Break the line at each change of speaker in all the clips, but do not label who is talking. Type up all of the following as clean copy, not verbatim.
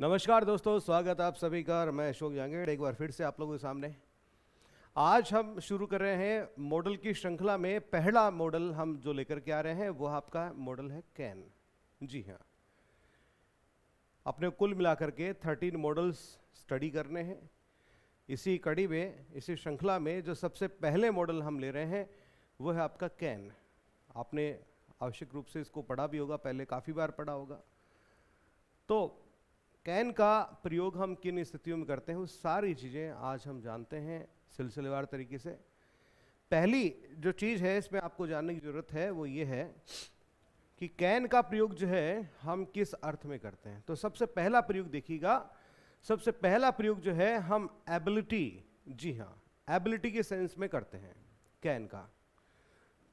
नमस्कार दोस्तों, स्वागत है आप सभी का। और मैं अशोक जहांगीर एक बार फिर से आप लोगों के सामने। आज हम शुरू कर रहे हैं मॉडल की श्रृंखला में। पहला मॉडल हम जो लेकर के आ रहे हैं वो आपका मॉडल है कैन। जी हाँ, अपने कुल मिलाकर के 13 मॉडल्स स्टडी करने हैं। इसी कड़ी में, इसी श्रृंखला में जो सबसे पहले मॉडल हम ले रहे हैं वो है आपका कैन। आपने आवश्यक रूप से इसको पढ़ा भी होगा, पहले काफ़ी बार पढ़ा होगा। तो कैन का प्रयोग हम किन स्थितियों में करते हैं वो सारी चीज़ें आज हम जानते हैं सिलसिलेवार तरीके से। पहली जो चीज़ है इसमें आपको जानने की ज़रूरत है वो ये है कि कैन का प्रयोग जो है हम किस अर्थ में करते हैं। तो सबसे पहला प्रयोग देखिएगा, सबसे पहला प्रयोग जो है हम एबिलिटी, जी हाँ, एबिलिटी के सेंस में करते हैं कैन का।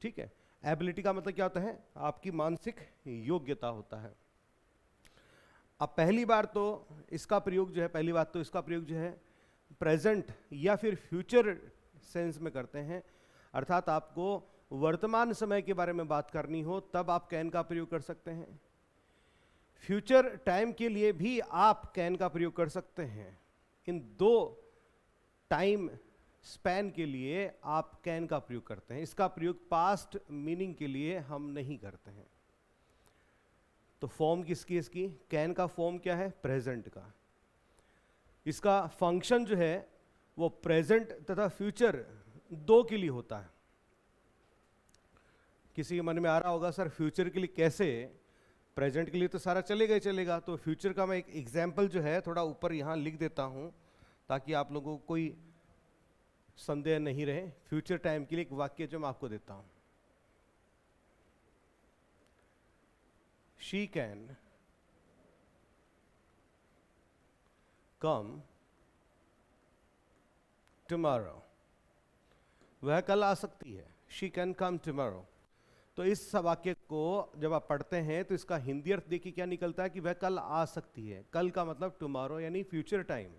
ठीक है, एबिलिटी का मतलब क्या होता है? आपकी मानसिक योग्यता होता है। अब पहली बार तो इसका प्रयोग जो है, पहली बात तो इसका प्रयोग जो है प्रेजेंट या फिर फ्यूचर सेंस में करते हैं। अर्थात आपको वर्तमान समय के बारे में बात करनी हो तब आप कैन का प्रयोग कर सकते हैं। फ्यूचर टाइम के लिए भी आप कैन का प्रयोग कर सकते हैं। इन दो टाइम स्पैन के लिए आप कैन का प्रयोग करते हैं। इसका प्रयोग पास्ट मीनिंग के लिए हम नहीं करते हैं। तो फॉर्म किसकी? इसकी कैन का फॉर्म क्या है? प्रेजेंट का। इसका फंक्शन जो है वो प्रेजेंट तथा फ्यूचर दो के लिए होता है। किसी के मन में आ रहा होगा सर फ्यूचर के लिए कैसे? प्रेजेंट के लिए तो सारा चलेगा ही चलेगा। तो फ्यूचर का मैं एक एग्जाम्पल जो है थोड़ा ऊपर यहाँ लिख देता हूँ ताकि आप लोगों को कोई संदेह नहीं रहे। फ्यूचर टाइम के लिए एक वाक्य जो मैं आपको देता हूँ, She can come tomorrow. वह कल आ सकती है। She can come tomorrow. तो इस वाक्य को जब आप पढ़ते हैं तो इसका हिंदी अर्थ देखिए क्या निकलता है कि वह कल आ सकती है। कल का मतलब टुमारो यानी फ्यूचर टाइम।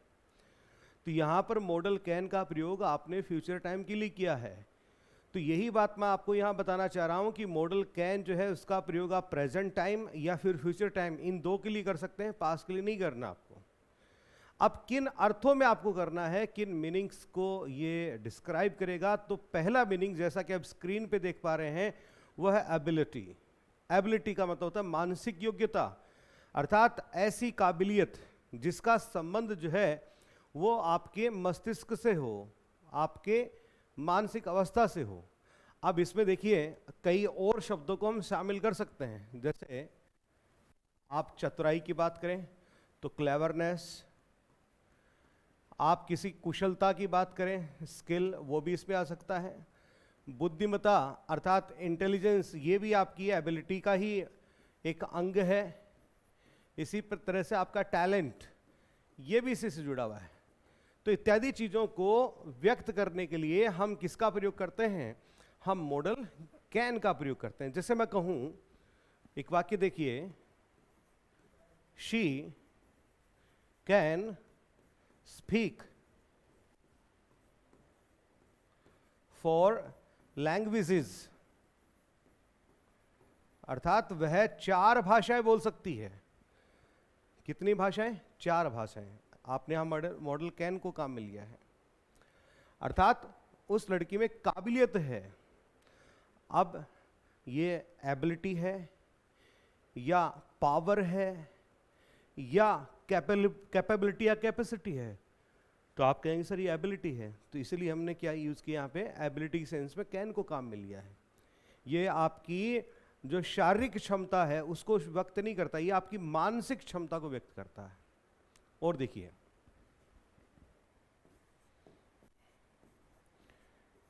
तो यहाँ पर मॉडल कैन का प्रयोग आपने फ्यूचर टाइम के लिए किया है। तो यही बात मैं आपको यहाँ बताना चाह रहा हूँ कि मॉडल कैन जो है उसका प्रयोग आप प्रेजेंट टाइम या फिर फ्यूचर टाइम इन दो के लिए कर सकते हैं, पास्ट के लिए नहीं करना आपको। अब किन अर्थों में आपको करना है, किन मीनिंग्स को ये डिस्क्राइब करेगा? तो पहला मीनिंग जैसा कि आप स्क्रीन पे देख पा रहे हैं वह है एबिलिटी। एबिलिटी का मतलब होता है मानसिक योग्यता, अर्थात ऐसी काबिलियत जिसका संबंध जो है वो आपके मस्तिष्क से हो, आपके मानसिक अवस्था से हो। अब इसमें देखिए कई और शब्दों को हम शामिल कर सकते हैं। जैसे आप चतुराई की बात करें तो क्लेवरनेस, आप किसी कुशलता की बात करें स्किल, वो भी इसमें आ सकता है। बुद्धिमत्ता अर्थात इंटेलिजेंस, ये भी आपकी एबिलिटी का ही एक अंग है। इसी तरह से आपका टैलेंट, ये भी इसी से जुड़ा हुआ है। तो इत्यादि चीजों को व्यक्त करने के लिए हम किसका प्रयोग करते हैं? हम मॉडल कैन का प्रयोग करते हैं। जैसे मैं कहूं, एक वाक्य देखिए, she can speak for languages, अर्थात वह 4 भाषाएं बोल सकती है। कितनी भाषाएं? 4 भाषाएं। आपने यहां मॉडल कैन को काम में लिया है, अर्थात उस लड़की में काबिलियत है। अब ये एबिलिटी है या पावर है या कैपेबिलिटी या कैपेसिटी है? तो आप कहेंगे सर ये एबिलिटी है। तो इसलिए हमने क्या यूज किया यहाँ पे? एबिलिटी सेंस में कैन को काम में लिया है। ये आपकी जो शारीरिक क्षमता है उसको व्यक्त नहीं करता, ये आपकी मानसिक क्षमता को व्यक्त करता है। और देखिए,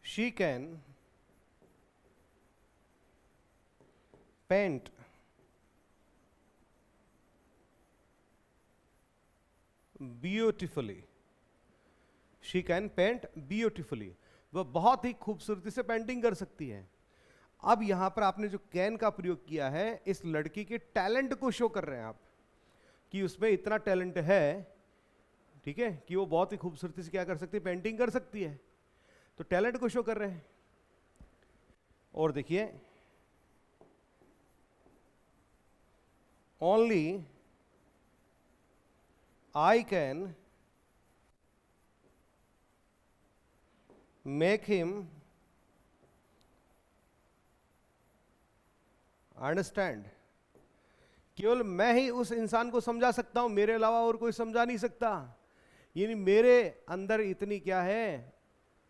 she can paint beautifully. She can paint beautifully, वह बहुत ही खूबसूरती से पेंटिंग कर सकती है। अब यहां पर आपने जो कैन का प्रयोग किया है, इस लड़की के टैलेंट को शो कर रहे हैं आप कि उसमें इतना टैलेंट है, ठीक है, कि वो बहुत ही खूबसूरती से क्या कर सकती है? पेंटिंग कर सकती है। तो टैलेंट को शो कर रहे हैं। और देखिए, only I can make him understand. केवल मैं ही उस इंसान को समझा सकता हूं, मेरे अलावा और कोई समझा नहीं सकता। यानी मेरे अंदर इतनी क्या है,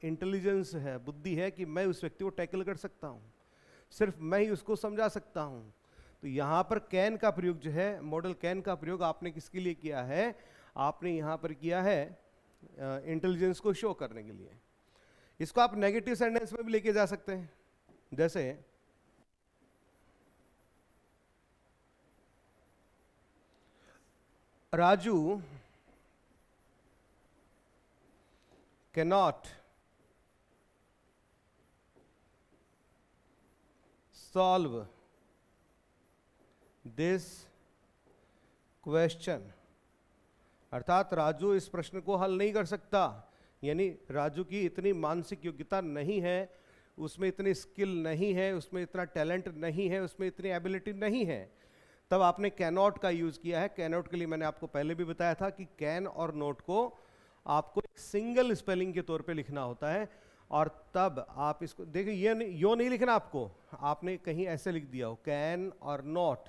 इंटेलिजेंस है, बुद्धि है कि मैं उस व्यक्ति को टैकल कर सकता हूं, सिर्फ मैं ही उसको समझा सकता हूं। तो यहां पर कैन का प्रयोग जो है, मॉडल कैन का प्रयोग आपने किसके लिए किया है? आपने यहां पर किया है इंटेलिजेंस को शो करने के लिए। इसको आप नेगेटिव सेंटेंस में भी लेके जा सकते हैं, जैसे Raju cannot solve this question। अर्थात राजू इस प्रश्न को हल नहीं कर सकता, यानी राजू की इतनी मानसिक योग्यता नहीं है, उसमें इतनी स्किल नहीं है, उसमें इतना टैलेंट नहीं है, उसमें इतनी एबिलिटी नहीं है। तब आपने कैनॉट का यूज किया है। कैनॉट के लिए मैंने आपको पहले भी बताया था कि कैन और नॉट को आपको एक सिंगल स्पेलिंग के तौर पे लिखना होता है, और तब आप इसको देखिए, यो नहीं लिखना आपको, आपने कहीं ऐसे लिख दिया हो कैन और नॉट,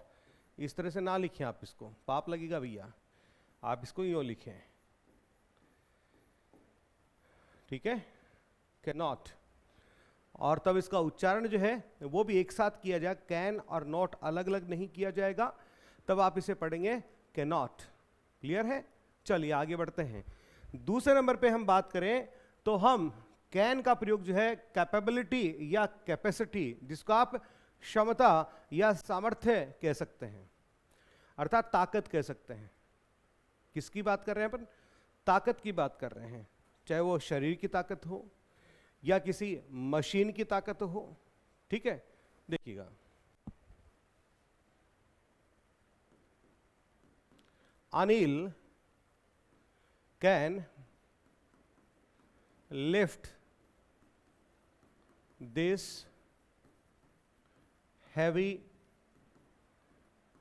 इस तरह से ना लिखें आप, इसको पाप लगेगा भैया, आप इसको यो लिखें, ठीक है, कैनॉट। और तब इसका उच्चारण जो है वो भी एक साथ किया जाए, कैन और नॉट अलग अलग नहीं किया जाएगा, तब आप इसे पढ़ेंगे कैनॉट। क्लियर है? चलिए आगे बढ़ते हैं। दूसरे नंबर पे हम बात करें तो हम कैन का प्रयोग जो है कैपेबिलिटी या कैपेसिटी, जिसको आप क्षमता या सामर्थ्य कह सकते हैं, अर्थात ताकत कह सकते हैं। किसकी बात कर रहे हैं अपन? ताकत की बात कर रहे हैं, चाहे वो शरीर की ताकत हो या किसी मशीन की ताकत हो। ठीक है, देखिएगा, Anil can lift this heavy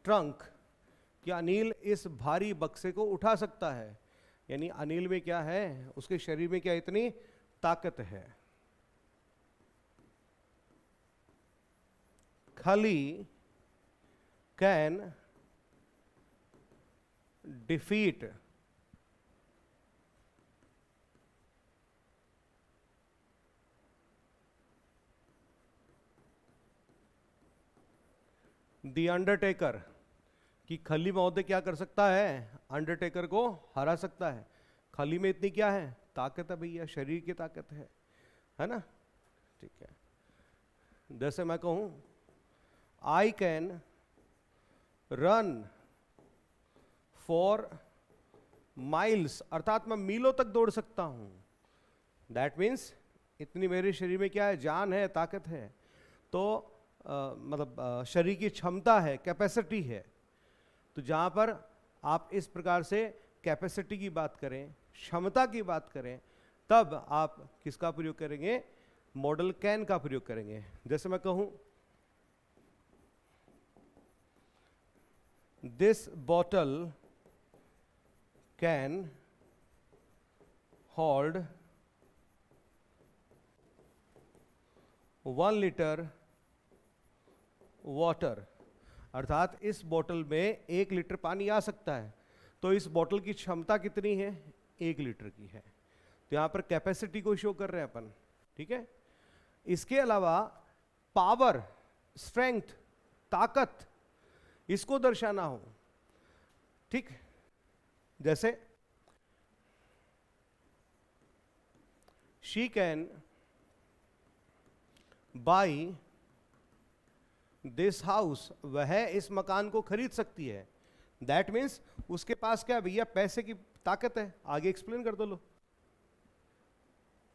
trunk, कि अनिल इस भारी बक्से को उठा सकता है। यानी अनिल में क्या है, उसके शरीर में क्या इतनी ताकत है। खली कैन डिफीट द अंडरटेकर, कि खली महोदय क्या कर सकता है, अंडरटेकर को हरा सकता है। खली में इतनी क्या है, ताकत है भैया, शरीर की ताकत है ना। ठीक है, जैसे मैं कहूं I can run for miles, अर्थात मैं मीलों तक दौड़ सकता हूं। दैट मीन्स इतनी मेरे शरीर में क्या है, जान है, ताकत है। तो मतलब शरीर की क्षमता है, कैपेसिटी है। तो जहां पर आप इस प्रकार से कैपेसिटी की बात करें, क्षमता की बात करें, तब आप किसका प्रयोग करेंगे, मॉडल कैन का प्रयोग करेंगे। जैसे मैं कहूं this bottle can hold 1 litre water, अर्थात इस बोतल में 1 लीटर पानी आ सकता है। तो इस बोतल की क्षमता कितनी है, 1 लीटर की है। तो यहां पर कैपेसिटी को शो कर रहे हैं अपन। ठीक है, इसके अलावा पावर, स्ट्रेंथ, ताकत, इसको दर्शाना हो, ठीक, जैसे she can buy this house, वह इस मकान को खरीद सकती है। दैट मीन्स उसके पास क्या भैया, पैसे की ताकत है। आगे एक्सप्लेन कर दो, लो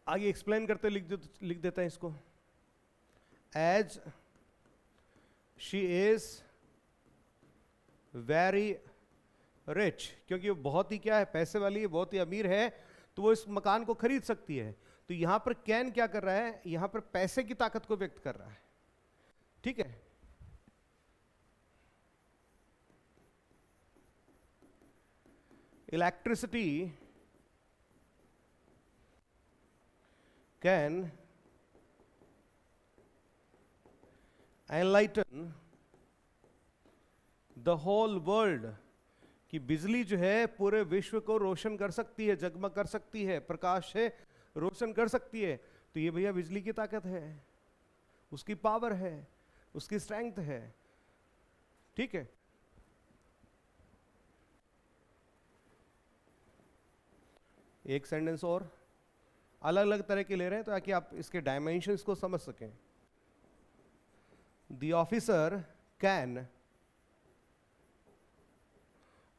आगे एक्सप्लेन करते लिख देते हैं इसको, as she is very rich, क्योंकि वो बहुत ही क्या है, पैसे वाली है, बहुत ही अमीर है, तो वो इस मकान को खरीद सकती है। तो यहां पर कैन क्या कर रहा है, यहां पर पैसे की ताकत को व्यक्त कर रहा है। ठीक है, electricity can enlighten the whole world, कि बिजली जो है पूरे विश्व को रोशन कर सकती है, जगमग कर सकती है, प्रकाश से रोशन कर सकती है। तो ये भैया बिजली की ताकत है, उसकी पावर है, उसकी स्ट्रेंथ है। ठीक है, एक सेंटेंस और अलग अलग तरह के ले रहे हैं ताकि आप इसके डायमेंशंस को समझ सकें। The officer can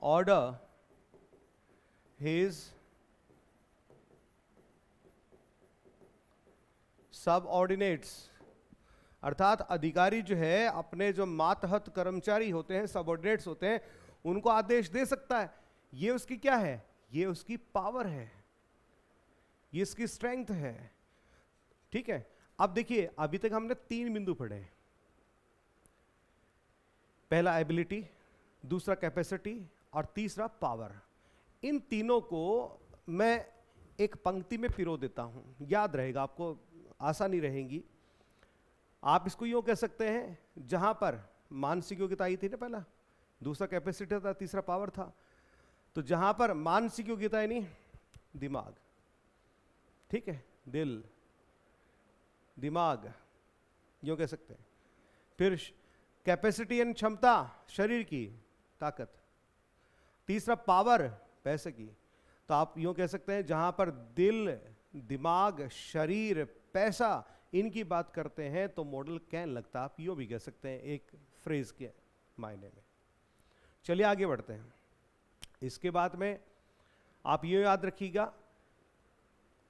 order his subordinates, अर्थात अधिकारी जो है अपने जो मातहत कर्मचारी होते हैं, सबऑर्डिनेट्स होते हैं, उनको आदेश दे सकता है। ये उसकी क्या है? ये उसकी पावर है, ये इसकी स्ट्रेंथ है। ठीक है, अब देखिए अभी तक हमने 3 बिंदु पढ़े। पहला एबिलिटी, दूसरा कैपेसिटी और तीसरा पावर। इन तीनों को मैं एक पंक्ति में पिरो देता हूं, याद रहेगा आपको, आसानी रहेगी। आप इसको यूं कह सकते हैं, जहां पर मानसिक योग्यता आई थी ना, पहला, दूसरा कैपेसिटी था, तीसरा पावर था। तो जहां पर मानसिक योग्यता है नहीं, दिमाग, ठीक है, दिल, दिमाग, यूं कह सकते हैं। फिर कैपेसिटी एंड क्षमता, शरीर की ताकत। तीसरा पावर, पैसे की। तो आप यूं कह सकते हैं जहां पर दिल, दिमाग, शरीर, पैसा, इनकी बात करते हैं तो मॉडल कैन लगता है। आप यूं भी कह सकते हैं एक फ्रेज के मायने में। चलिए आगे बढ़ते हैं। इसके बाद में आप ये याद रखिएगा,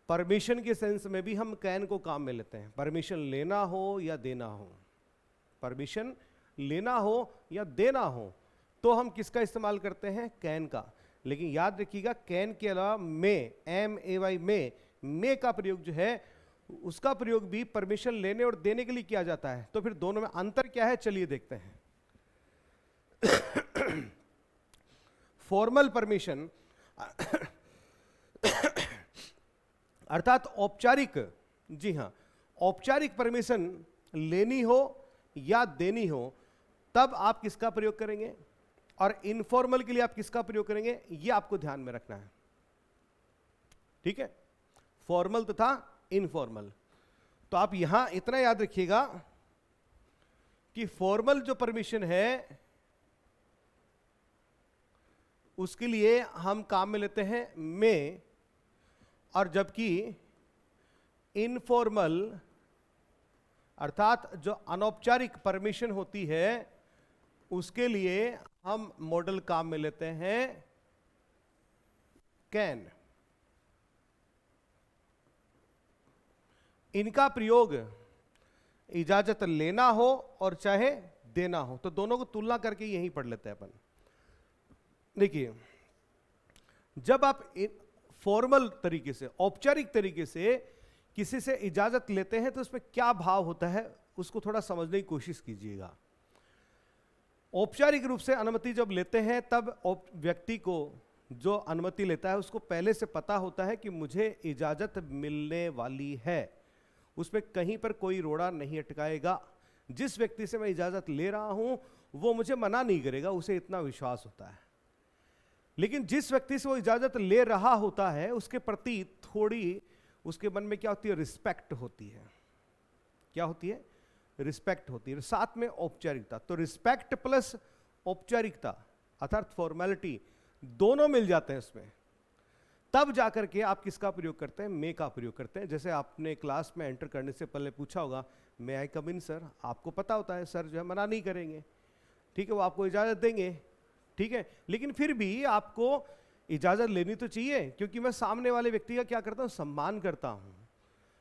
परमिशन के सेंस में भी हम कैन को काम में लेते हैं। परमिशन लेना हो या देना हो, परमिशन लेना हो या देना हो, तो हम किसका इस्तेमाल करते हैं? कैन का। लेकिन याद रखिएगा, कैन के अलावा में, MAY, में का प्रयोग जो है, उसका प्रयोग भी परमिशन लेने और देने के लिए किया जाता है। तो फिर दोनों में अंतर क्या है, चलिए देखते हैं। फॉर्मल परमिशन अर्थात औपचारिक, जी हां, औपचारिक परमिशन लेनी हो या देनी हो तब आप किसका प्रयोग करेंगे, और इनफॉर्मल के लिए आप किसका प्रयोग करेंगे, यह आपको ध्यान में रखना है। ठीक है, फॉर्मल तथा इनफॉर्मल। तो आप यहां इतना याद रखिएगा कि फॉर्मल जो परमिशन है उसके लिए हम काम में लेते हैं में, और जबकि इनफॉर्मल अर्थात जो अनौपचारिक परमिशन होती है उसके लिए हम मॉडल काम में लेते हैं कैन। इनका प्रयोग इजाजत लेना हो और चाहे देना हो, तो दोनों को तुलना करके यहीं पढ़ लेते हैं अपन। देखिए, जब आप फॉर्मल तरीके से, औपचारिक तरीके से किसी से इजाजत लेते हैं तो उसमें क्या भाव होता है उसको थोड़ा समझने की कोशिश कीजिएगा। औपचारिक रूप से अनुमति जब लेते हैं तब व्यक्ति को, जो अनुमति लेता है, उसको पहले से पता होता है कि मुझे इजाजत मिलने वाली है, उसमें कहीं पर कोई रोड़ा नहीं अटकाएगा। जिस व्यक्ति से मैं इजाजत ले रहा हूं वो मुझे मना नहीं करेगा, उसे इतना विश्वास होता है। लेकिन जिस व्यक्ति से वो इजाजत ले रहा होता है उसके प्रति थोड़ी उसके मन में क्या होती है, रिस्पेक्ट होती है। क्या होती है? रिस्पेक्ट होती है, साथ में औपचारिकता। तो रिस्पेक्ट प्लस औपचारिकता अर्थात फॉर्मेलिटी दोनों मिल जाते हैं उसमें, तब जाकर के आप किसका प्रयोग करते हैं? मे का प्रयोग करते हैं। जैसे आपने क्लास में एंटर करने से पहले पूछा होगा, मे आई कम इन सर, आपको पता होता है सर जो है मना नहीं करेंगे, ठीक है, वो आपको इजाजत देंगे, ठीक है, लेकिन फिर भी आपको इजाजत लेनी तो चाहिए, क्योंकि मैं सामने वाले व्यक्ति का क्या करता हूं? सम्मान करता हूं,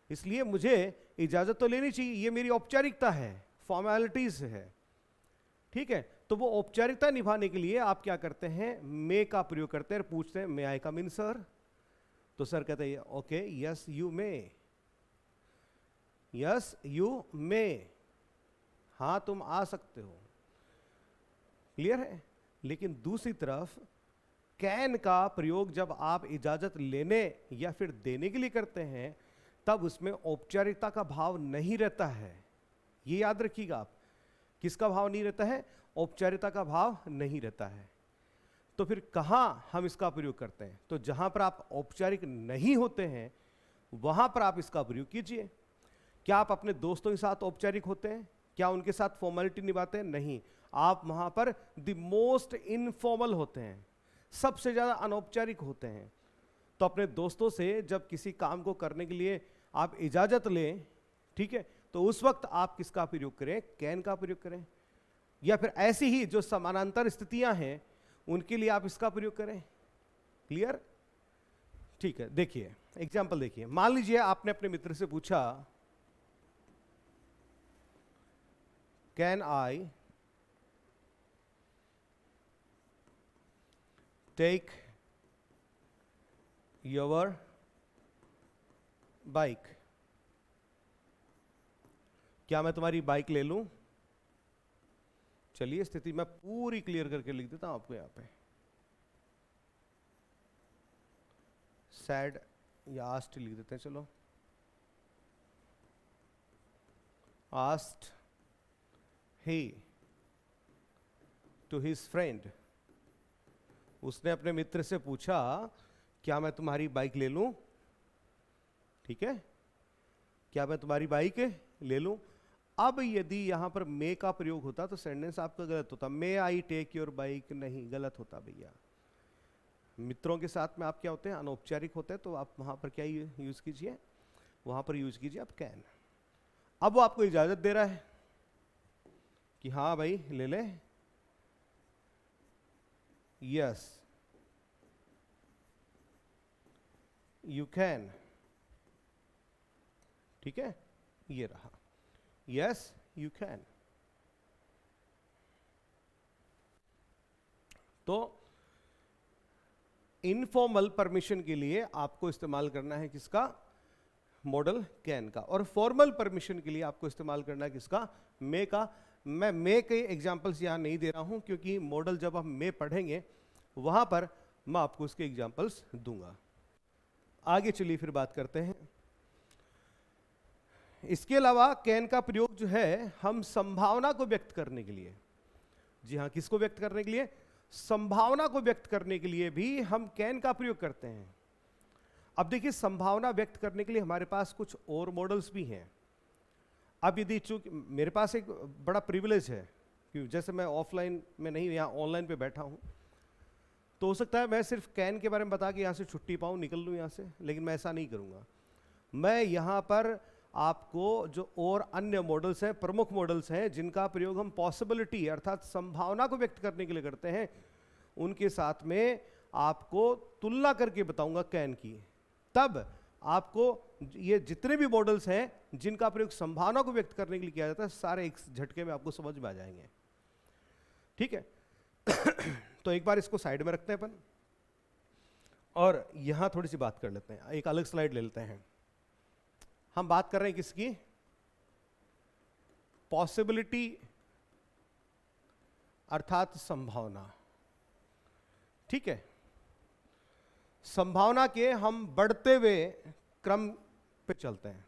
इसलिए मुझे इजाजत तो लेनी चाहिए, ये मेरी औपचारिकता है, फॉर्मेलिटीज है, ठीक है। तो वो औपचारिकता निभाने के लिए आप क्या करते हैं? मे का प्रयोग करते हैं, पूछते हैं मे आई कम इन सर, तो सर कहते हैं okay, yes you may, yes you may, हाँ तुम आ सकते हो, क्लियर है। लेकिन दूसरी तरफ कैन का प्रयोग जब आप इजाजत लेने या फिर देने के लिए करते हैं तब उसमें औपचारिकता का भाव नहीं रहता है। ये याद रखिएगा आप, किसका भाव नहीं रहता है? औपचारिकता का भाव नहीं रहता है। तो फिर कहां हम इसका प्रयोग करते हैं? तो जहां पर आप औपचारिक नहीं होते हैं वहां पर आप इसका प्रयोग कीजिए। क्या आप अपने दोस्तों के साथ औपचारिक होते हैं? क्या उनके साथ फॉर्मेलिटी निभाते हैं? नहीं, आप वहां पर द मोस्ट इनफॉर्मल होते हैं, सबसे ज्यादा अनौपचारिक होते हैं। तो अपने दोस्तों से जब किसी काम को करने के लिए आप इजाजत लें, ठीक है, तो उस वक्त आप किसका प्रयोग करें? कैन का प्रयोग करें। या फिर ऐसी ही जो समानांतर स्थितियां हैं उनके लिए आप इसका प्रयोग करें। क्लियर? ठीक है, देखिए एग्जाम्पल देखिए। मान लीजिए आपने अपने मित्र से पूछा, can I take your bike? क्या मैं तुम्हारी बाइक ले लूं? चलिए स्थिति मैं पूरी क्लियर करके लिख देता हूं आपको। यहां पे सैड या आस्ट लिख देते हैं। चलो, asked he to his friend, उसने अपने मित्र से पूछा क्या मैं तुम्हारी बाइक ले लूं? ठीक है, क्या मैं तुम्हारी बाइक ले लूं? अब यदि यहां पर मे का प्रयोग होता तो सेंटेंस आपका गलत होता। मे आई टेक योर बाइक, नहीं, गलत होता भैया। मित्रों के साथ में आप क्या होते हैं? अनौपचारिक होते हैं। तो आप वहां पर क्या यूज कीजिए? वहां पर यूज कीजिए आप कैन। अब वो आपको इजाजत दे रहा है कि हाँ भाई ले ले, यस यू कैन। ठीक है, ये रहा, यस यू कैन। तो इनफॉर्मल परमिशन के लिए आपको इस्तेमाल करना है किसका? मॉडल कैन का। और फॉर्मल परमिशन के लिए आपको इस्तेमाल करना है किसका? मे का। मैं मे के एग्जांपल्स यहां नहीं दे रहा हूं क्योंकि मॉडल जब हम मे पढ़ेंगे वहां पर मैं आपको उसके एग्जांपल्स दूंगा। आगे चलिए फिर बात करते हैं। इसके अलावा कैन का प्रयोग जो है हम संभावना को व्यक्त करने के लिए, जी हां, किसको व्यक्त करने के लिए? संभावना को व्यक्त करने के लिए भी हम कैन का प्रयोग करते हैं। अब देखिए, संभावना व्यक्त करने के लिए हमारे पास कुछ और मॉडल्स भी हैं। अब यदि चूंकि मेरे पास एक बड़ा प्रिविलेज है कि जैसे मैं ऑफलाइन में नहीं, यहाँ ऑनलाइन पे बैठा हूँ, तो हो सकता है मैं सिर्फ कैन के बारे में बता के यहाँ से छुट्टी पाऊँ, निकल लूँ यहाँ से, लेकिन मैं ऐसा नहीं करूँगा। मैं यहाँ पर आपको जो और अन्य मॉडल्स हैं, प्रमुख मॉडल्स हैं जिनका प्रयोग हम पॉसिबिलिटी अर्थात संभावना को व्यक्त करने के लिए करते हैं, उनके साथ में आपको तुलना करके बताऊंगा कैन की। तब आपको ये जितने भी मॉडल्स हैं जिनका प्रयोग संभावना को व्यक्त करने के लिए किया जाता है, सारे एक झटके में आपको समझ में आ जाएंगे। ठीक है तो एक बार इसको साइड में रखते हैं अपन और यहां थोड़ी सी बात कर लेते हैं। एक अलग स्लाइड ले लेते हैं। हम बात कर रहे हैं किसकी? पॉसिबिलिटी अर्थात संभावना। ठीक है, संभावना के हम बढ़ते हुए क्रम पे चलते हैं।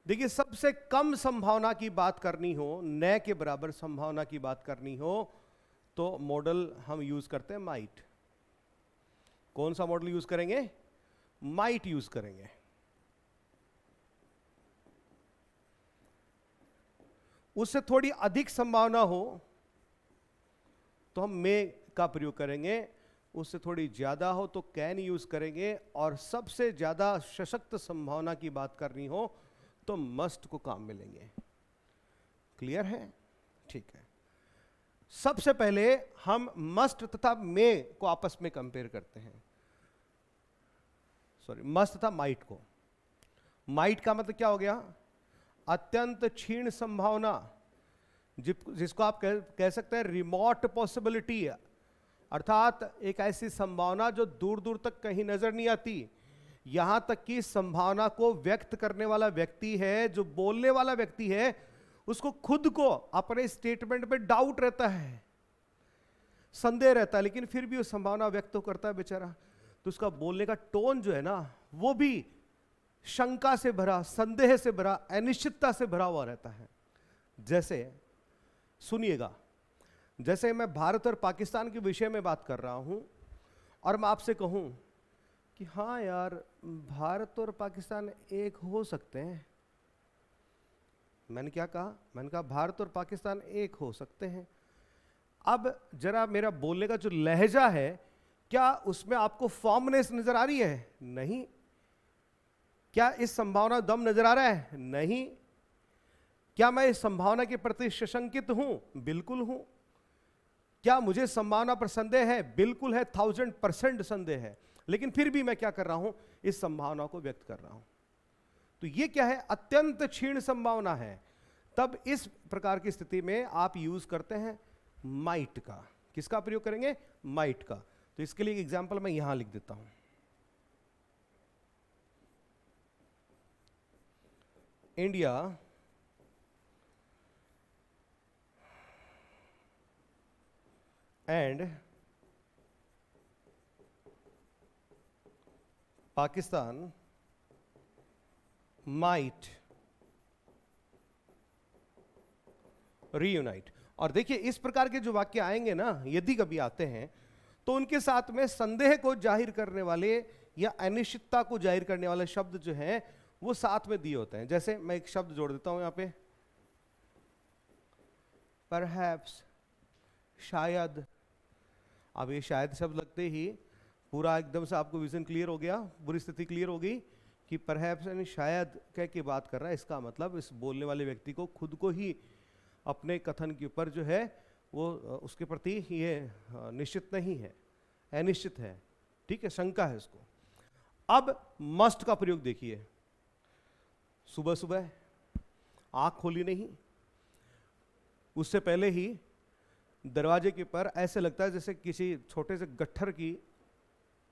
देखिए, सबसे कम संभावना की बात करनी हो, न के बराबर संभावना की बात करनी हो, तो मॉडल हम यूज करते हैं माइट। कौन सा मॉडल यूज करेंगे? माइट यूज करेंगे। उससे थोड़ी अधिक संभावना हो तो हम मे का प्रयोग करेंगे, उससे थोड़ी ज्यादा हो तो कैन यूज करेंगे, और सबसे ज्यादा सशक्त संभावना की बात करनी हो तो मस्ट को काम में लेंगे। क्लियर है? ठीक है, सबसे पहले हम मस्ट तथा मे को आपस में कंपेयर करते हैं। सॉरी, मस्ट तथा माइट को। माइट का मतलब क्या हो गया? अत्यंत क्षीण संभावना, जिसको आप कह सकते हैं रिमोट पॉसिबिलिटी, अर्थात एक ऐसी संभावना जो दूर दूर तक कहीं नजर नहीं आती। यहां तक कि संभावना को व्यक्त करने वाला व्यक्ति है, जो बोलने वाला व्यक्ति है, उसको खुद को अपने स्टेटमेंट पे डाउट रहता है। संदेह रहता है, लेकिन फिर भी वो संभावना व्यक्त तो करता है बेचारा। तो उसका बोलने का टोन जो है ना, वो भी शंका से भरा, संदेह से भरा, अनिश्चितता से भरा हुआ रहता है। जैसे सुनिएगा, जैसे मैं भारत और पाकिस्तान के विषय में बात कर रहा हूं और मैं आपसे कहूं कि हाँ यार, भारत और पाकिस्तान एक हो सकते हैं। मैंने क्या कहा? मैंने कहा भारत और पाकिस्तान एक हो सकते हैं। अब जरा मेरा बोलने का जो लहजा है, क्या उसमें आपको फॉर्मनेस नजर आ रही है? नहीं। क्या इस संभावना दम नजर आ रहा है? नहीं। क्या मैं इस संभावना के प्रति सशंकित हूं? बिल्कुल हूं। क्या मुझे संभावना पर संदेह है? बिल्कुल है, 1000% संदेह है। लेकिन फिर भी मैं क्या कर रहा हूं? इस संभावना को व्यक्त कर रहा हूं। तो ये क्या है? अत्यंत क्षीण संभावना है। तब इस प्रकार की स्थिति में आप यूज करते हैं माइट का। किसका प्रयोग करेंगे? माइट का। तो इसके लिए एक एग्जांपल मैं यहां लिख देता हूं। India and Pakistan might reunite. और देखिए, इस प्रकार के जो वाक्य आएंगे ना, यदि कभी आते हैं, तो उनके साथ में संदेह को जाहिर करने वाले या अनिश्चितता को जाहिर करने वाले शब्द जो हैं वो साथ में दिए होते हैं। जैसे मैं एक शब्द जोड़ देता हूं यहां पे, परहैप्स, शायद। अब ये शायद शब्द लगते ही पूरा एकदम से आपको विजन क्लियर हो गया, पूरी स्थिति क्लियर हो गई कि परहैप्स यानी शायद कह के बात कर रहा है। इसका मतलब इस बोलने वाले व्यक्ति को खुद को ही अपने कथन के ऊपर जो है वो उसके प्रति ये निश्चित नहीं है, अनिश्चित है। ठीक है, शंका है उसको। अब मस्ट का प्रयोग देखिए। सुबह सुबह आंख खोली नहीं, उससे पहले ही दरवाजे के ऊपर ऐसे लगता है जैसे किसी छोटे से गट्ठर की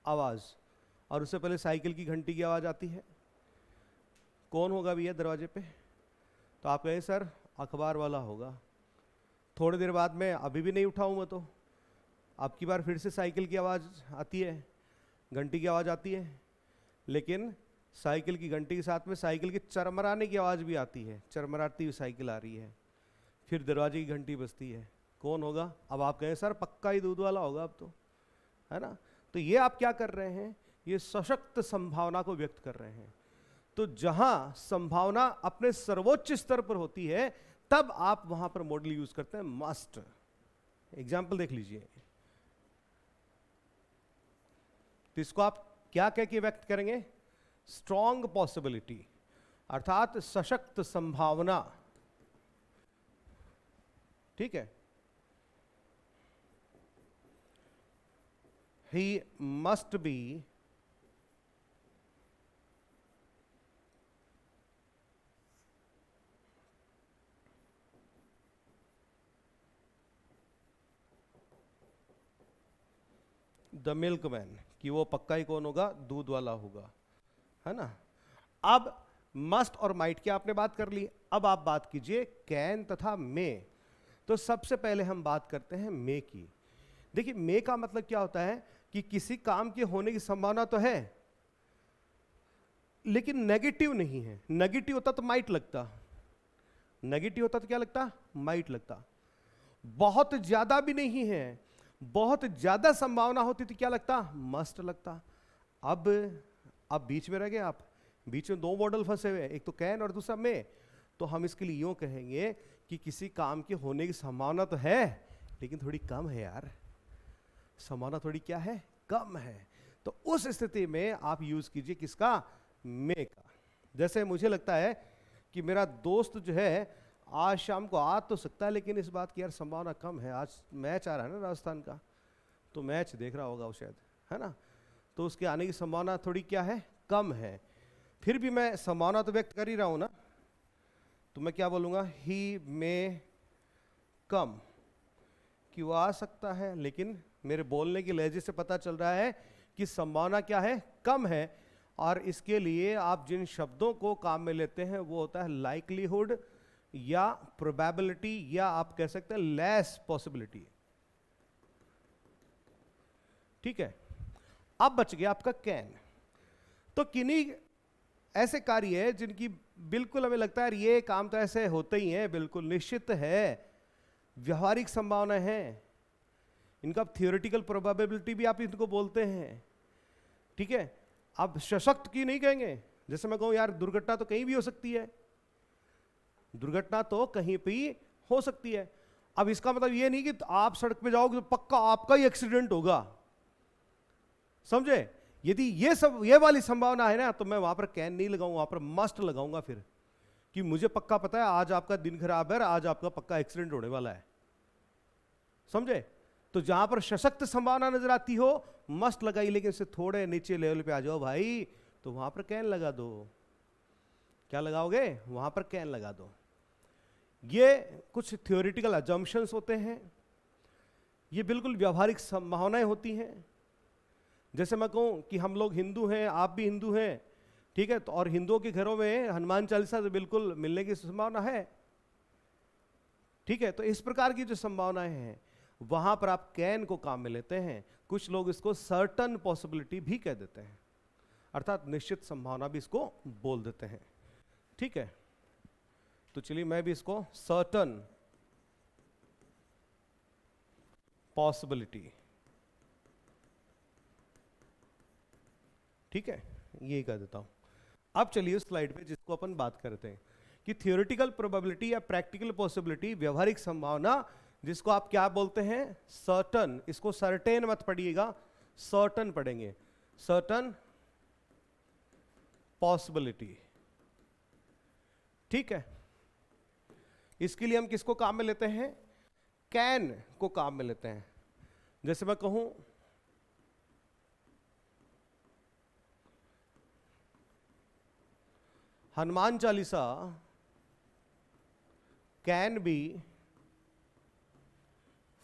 आवाज, और उससे पहले साइकिल की घंटी की आवाज आती है। कौन होगा भैया दरवाजे पे? तो आप कहें सर अखबार वाला होगा। थोड़ी देर बाद में, अभी भी नहीं उठाऊं मैं, तो अब की बार फिर से साइकिल की आवाज आती है, घंटी की आवाज आती है। लेकिन साइकिल की घंटी के साथ में साइकिल के चरमराने की आवाज भी आती है, चरमराती हुई साइकिल आ रही है। फिर दरवाजे की घंटी बजती है। कौन होगा? अब आप कहें सर पक्का ही दूध वाला होगा अब तो, है ना? तो ये आप क्या कर रहे हैं? ये सशक्त संभावना को व्यक्त कर रहे हैं। तो जहां संभावना अपने सर्वोच्च स्तर पर होती है, तब आप वहां पर मॉडल यूज करते हैं मस्ट। एग्जाम्पल देख लीजिए। तो इसको आप क्या कह के व्यक्त करेंगे? स्ट्रॉन्ग पॉसिबिलिटी, अर्थात सशक्त संभावना। ठीक है। He must be the milkman, कि वो पक्का ही कौन होगा? दूध वाला होगा, है ना? अब मस्ट और माइट की आपने बात कर ली। अब आप बात कीजिए कैन तथा मे। तो सबसे पहले हम बात करते हैं मे की। देखिए, मे का मतलब क्या होता है कि किसी काम के होने की संभावना तो है, लेकिन नेगेटिव नहीं है। नेगेटिव होता तो माइट लगता, नेगेटिव होता तो क्या लगता? माइट लगता। बहुत ज्यादा भी नहीं है, बहुत ज्यादा संभावना होती तो क्या लगता? मस्ट लगता। अब बीच में रह गए आप, बीच में दो मॉडल फंसे हुए, एक तो कैन और दूसरा मे। तो हम इसके लिए यूं कहेंगे कि किसी काम के होने की संभावना तो है, लेकिन थोड़ी कम है यार। संभावना थोड़ी क्या है? कम है। तो उस स्थिति में आप यूज कीजिए किसका? मे का। जैसे मुझे लगता है कि मेरा दोस्त जो है आज शाम को आ तो सकता है, लेकिन इस बात की यार संभावना कम है। आज मैच आ रहा है ना राजस्थान का, तो मैच देख रहा होगा वो शायद, है ना? तो उसके आने की संभावना थोड़ी क्या है? कम है। फिर भी मैं संभावना तो व्यक्त कर ही रहा हूं ना, तो मैं क्या बोलूंगा? ही मे कम, कि वो आ सकता है। लेकिन मेरे बोलने के लहजे से पता चल रहा है कि संभावना क्या है? कम है। और इसके लिए आप जिन शब्दों को काम में लेते हैं वो होता है लाइकलीहुड या प्रोबेबिलिटी, या आप कह सकते हैं लेस पॉसिबिलिटी। ठीक है, अब बच गया आपका कैन। तो किन्हीं ऐसे कार्य है जिनकी बिल्कुल हमें लगता है ये काम तो ऐसे होते ही हैं, बिल्कुल निश्चित है, व्यवहारिक संभावना है, इनका थियोरेटिकल प्रोबेबिलिटी भी आप इनको बोलते हैं। ठीक है, अब सशक्त की नहीं कहेंगे। जैसे मैं कहूं यार दुर्घटना तो कहीं भी हो सकती है, दुर्घटना तो कहीं भी हो सकती है। अब इसका मतलब ये नहीं कि आप सड़क पे जाओगे तो पक्का आपका ही एक्सीडेंट होगा, समझे? यदि ये वाली संभावना है ना, तो मैं वहां पर कैन नहीं लगाऊंगा, वहां पर मस्ट लगाऊंगा फिर, कि मुझे पक्का पता है आज आपका दिन खराब है, आज आपका पक्का एक्सीडेंट होने वाला है, समझे? तो जहां पर सशक्त संभावना नजर आती हो मस्ट लगाई, लेकिन इससे थोड़े नीचे लेवल पे आ जाओ भाई, तो वहां पर कैन लगा दो। क्या लगाओगे? वहां पर कैन लगा दो। ये कुछ थ्योरेटिकल अजम्पशंस होते हैं, ये बिल्कुल व्यावहारिक संभावनाएं होती हैं। जैसे मैं कहूं कि हम लोग हिंदू हैं, आप भी हिंदू हैं, ठीक है, तो और हिंदुओं के घरों में हनुमान चालीसा तो बिल्कुल मिलने की संभावना है, ठीक है। तो इस प्रकार की जो संभावनाएं हैं वहां पर आप कैन को काम में लेते हैं। कुछ लोग इसको सर्टन पॉसिबिलिटी भी कह देते हैं, अर्थात निश्चित संभावना भी इसको बोल देते हैं, ठीक है। तो चलिए मैं भी इसको सर्टन पॉसिबिलिटी, ठीक है, यही कह देता हूं। अब चलिए उस स्लाइड पे जिसको अपन बात करते हैं कि थियोरेटिकल प्रोबेबिलिटी या प्रैक्टिकल पॉसिबिलिटी, व्यवहारिक संभावना, जिसको आप क्या बोलते हैं? सर्टन। इसको सर्टेन मत पढ़िएगा, सर्टन पढ़ेंगे, सर्टन पॉसिबिलिटी, ठीक है। इसके लिए हम किसको काम में लेते हैं? कैन को काम में लेते हैं। जैसे मैं कहूं Hanuman Chalisa can be